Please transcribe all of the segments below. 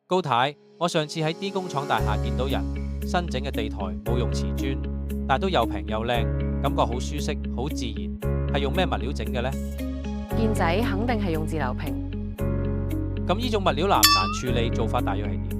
高太，我上次喺 D 工廠大廈見到人新整嘅地台冇用瓷磚，但都又平又靚，感覺好舒適好自然，係用咩物料整嘅呢？健仔肯定係用自流平。咁呢種物料難唔難處理？做法大約係點？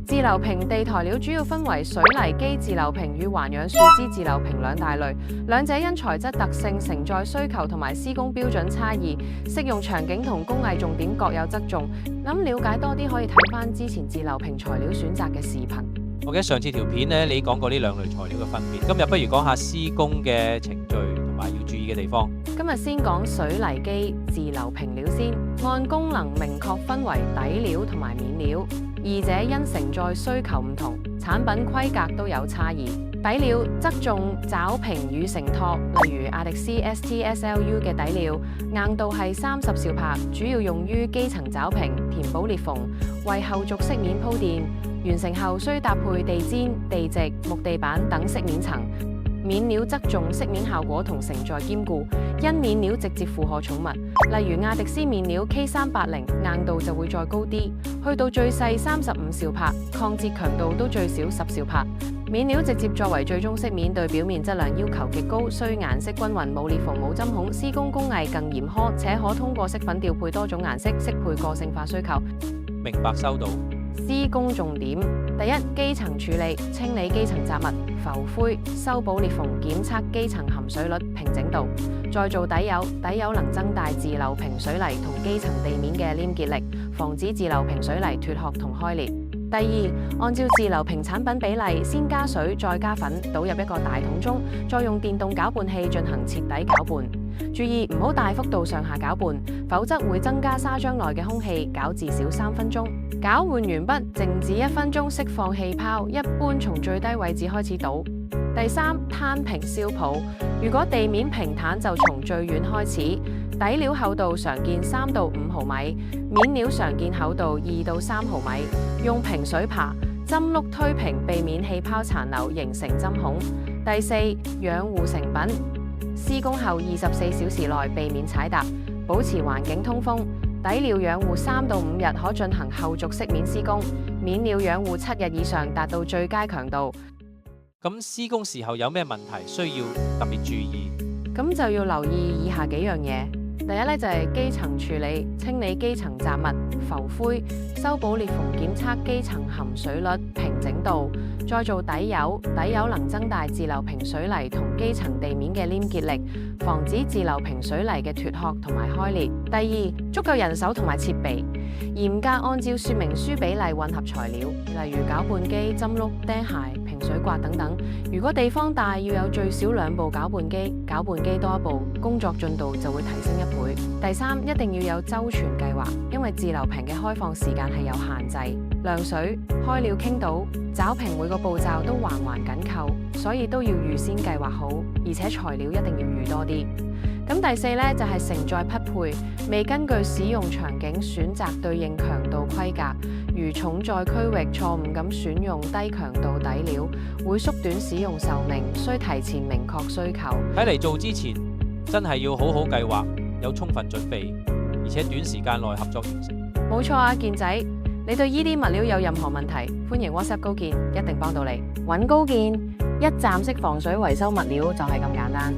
自流平地台料主要分為水泥基自流平與環氧樹脂自流平兩大類，兩者因材質特性、承載需求同埋施工標準差異，適用場景同工藝重點各有側重。諗了解多啲可以睇翻之前自流平材料選擇嘅視頻。我記得上次條片呢，你講過呢兩類材料嘅分別。今日不如講下施工嘅程序同埋要注意嘅地方。今日先講水泥基自流平料先，按功能明確分為底料同埋面料，二者因承載需求唔同，產品規格都有差異。底料側重爪平與承托，例如亞迪斯 ST-SLU 嘅底料，硬度係30兆帕，主要用於基層爪平、填補裂縫，為後續飾面鋪墊。完成後需搭配地氈、地席、木地板等飾面層。面料側重飾面效果同承載兼顧，因面料直接負荷寵物，例如亞迪斯面料 K380，硬度就會再高啲，去到最細35兆帕，抗折強度都最少10兆帕。面料直接作為最終飾面，對表面質量要求極高，需顏色均勻、冇裂縫、冇針孔，施工工藝更嚴苛，且可通過飾粉調配多種顏色，適配個性化需求。明白收到。施工重點：第一，基層處理，清理基層雜物、浮灰，修補裂縫，檢測基層含水率、平整度，再做底油。底油能增大自流平水泥同基層地面嘅黏結力，防止自流平水泥脫殼同開裂。第二，按照自流平產品比例，先加水，再加粉，倒入一個大桶中，再用電動攪拌器進行徹底攪拌。注意唔好大幅度上下攪拌，否則會增加砂漿內嘅空氣，攪至少3分鐘。攪拌完畢，靜止1分鐘，釋放氣泡，一般從最低位置開始倒。第三，攤平燒泡。如果地面平坦，就從最遠開始。底料厚度常見3到5毫米，面料常見厚度2到3毫米。用平水爬針碌推平，避免氣泡殘留形成針孔。第四，養護成品。施工後24小時內避免踩踏，保持環境通風。底料養護3到5日可進行後續飾面施工，面料養護7日以上達到最佳強度。咁施工時候有咩問題需要特別注意？咁就要留意以下幾樣嘢。第一咧就係基層處理，清理基層雜物、浮灰，修補裂縫，檢測基層含水率、平整度，再做底油。底油能增大自流平水泥同基層地面嘅黏結力，防止自流平水泥嘅脫殼同埋開裂。第二，足夠人手同埋設備，嚴格按照說明書比例混合材料，例如攪拌機、針碌、釘鞋、平水刮等等。如果地方大，要有最少2部攪拌機，攪拌機多1部，工作進度就會提升1倍。第三，一定要有周全計劃，因為自流平嘅開放時間係有限制。量水、開料傾倒、爪平每個步驟都環環緊扣，所以都要預先計劃好，而且材料一定要預多啲。咁第四呢，就係承載匹配，未根據使用場景選擇對應強度規格，如重載區域錯誤咁選用低強度底料，會縮短使用壽命，需提前明確需求。睇嚟做之前真係要好好計劃，有充分準備，而且短時間內合作完成。冇錯啊，健仔，你對依啲物料有任何問題，歡迎 WhatsApp 高健，一定幫到你。揾高健，一站式防水維修物料就係咁簡單。